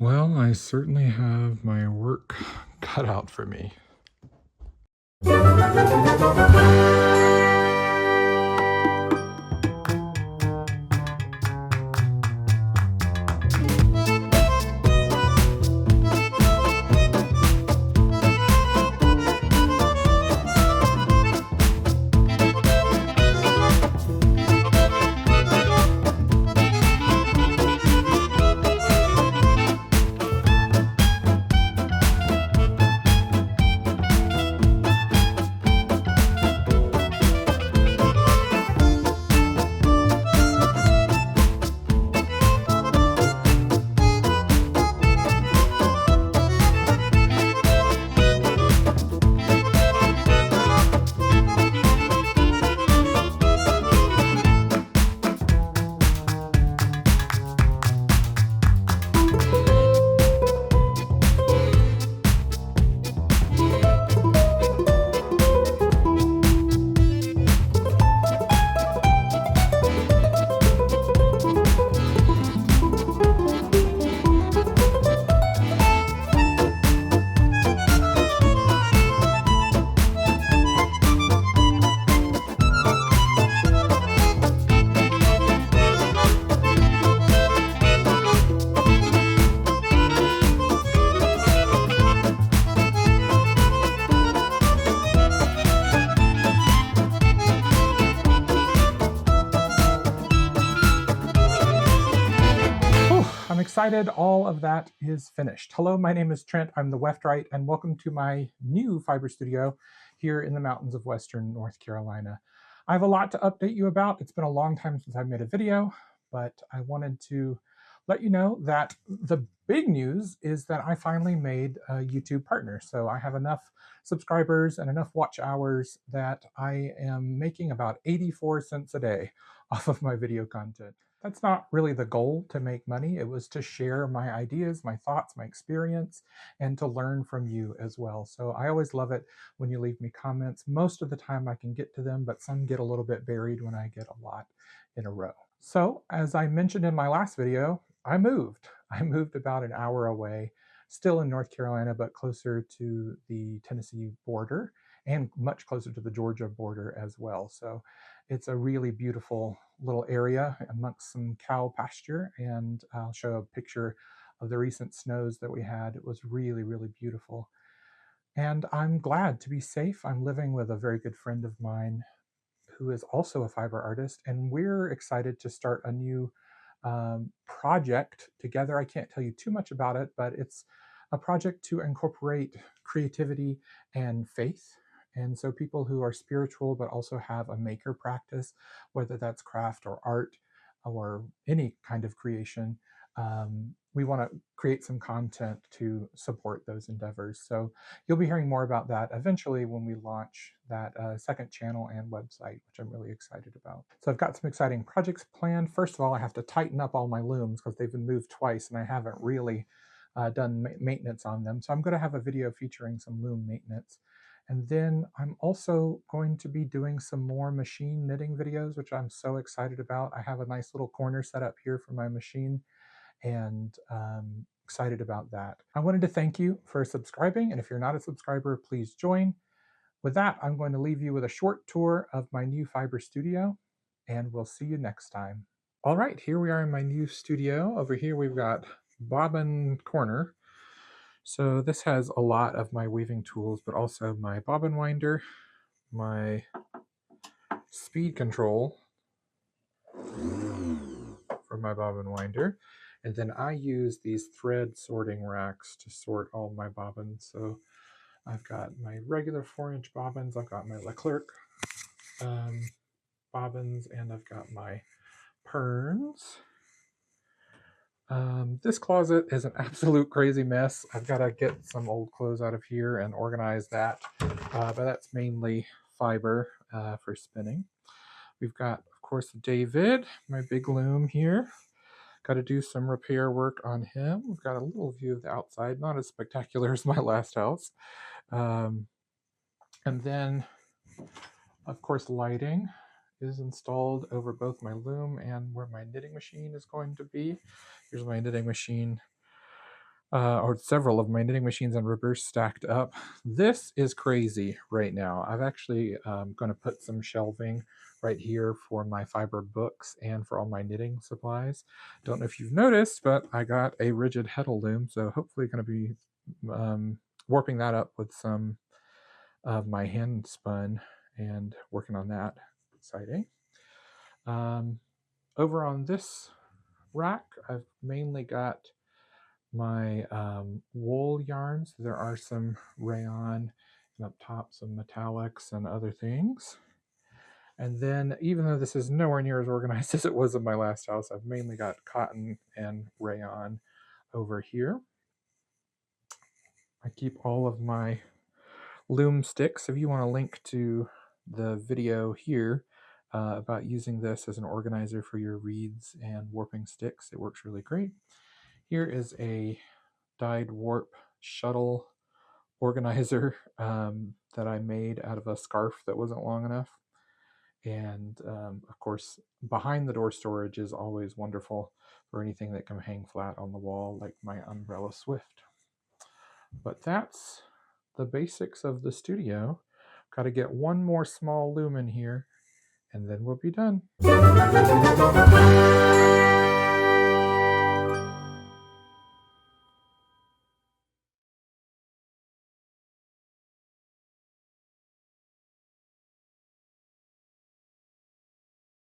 Well, I certainly have my work cut out for me. Whew, I'm excited all of that is finished. Hello, my name is Trent. I'm the Weft Wright, and welcome to my new fiber studio here in the mountains of Western North Carolina. I have a lot to update you about. It's been a long time since I made a video, but I wanted to let you know that the big news is that I finally made a YouTube partner. So I have enough subscribers and enough watch hours that I am making about 84 cents a day off of my video content. That's not really the goal to make money. It was to share my ideas, my thoughts, my experience, and to learn from you as well. So I always love it when you leave me comments. Most of the time I can get to them, but some get a little bit buried when I get a lot in a row. So as I mentioned in my last video, I moved. I moved about an hour away, still in North Carolina, but closer to the Tennessee border and much closer to the Georgia border as well. So it's a really beautiful little area amongst some cow pasture, and I'll show a picture of the recent snows that we had. It was really, really beautiful. And I'm glad to be safe. I'm living with a very good friend of mine who is also a fiber artist, and we're excited to start a new project together. I can't tell you too much about it, but it's a project to incorporate creativity and faith. And so, people who are spiritual but also have a maker practice, whether that's craft or art or any kind of creation, we want to create some content to support those endeavors. So, you'll be hearing more about that eventually when we launch that second channel and website, which I'm really excited about. So I've got some exciting projects planned. First of all, I have to tighten up all my looms because they've been moved twice and I haven't really done maintenance on them. So I'm going to have a video featuring some loom maintenance. And then I'm also going to be doing some more machine knitting videos, which I'm so excited about. I have a nice little corner set up here for my machine, and excited about that. I wanted to thank you for subscribing, and if you're not a subscriber, please join. With that, I'm going to leave you with a short tour of my new fiber studio, and we'll see you next time. All right, here we are in my new studio. Over here we've got bobbin corner. So this has a lot of my weaving tools, but also my bobbin winder, my speed control for my bobbin winder, and then I use these thread sorting racks to sort all my bobbins. So I've got my regular 4-inch bobbins, I've got my Leclerc bobbins, and I've got my perns. This closet is an absolute crazy mess. I've got to get some old clothes out of here and organize that, but that's mainly fiber for spinning. We've got, of course, David, my big loom here. Got to do some repair work on him. We've got a little view of the outside, not as spectacular as my last house. And then, of course, lighting is installed over both my loom and where my knitting machine is going to be. Here's my knitting machine or several of my knitting machines and ribbers stacked up. This is crazy right now. I've actually going to put some shelving right here for my fiber books and for all my knitting supplies. Don't know if you've noticed, but I got a rigid heddle loom, so hopefully going to be warping that up with some of my hand spun and working on that. Exciting. Over on this rack, I've mainly got my wool yarns. There are some rayon, and up top some metallics and other things. And then, even though this is nowhere near as organized as it was in my last house, I've mainly got cotton and rayon over here. I keep all of my loom sticks. If you want a link to the video here about using this as an organizer for your reeds and warping sticks, it works really great. Here is a dyed warp shuttle organizer that I made out of a scarf that wasn't long enough. And of course, behind the door storage is always wonderful for anything that can hang flat on the wall, like my umbrella Swift. But that's the basics of the studio. Got to get one more small loom in here, and then we'll be done.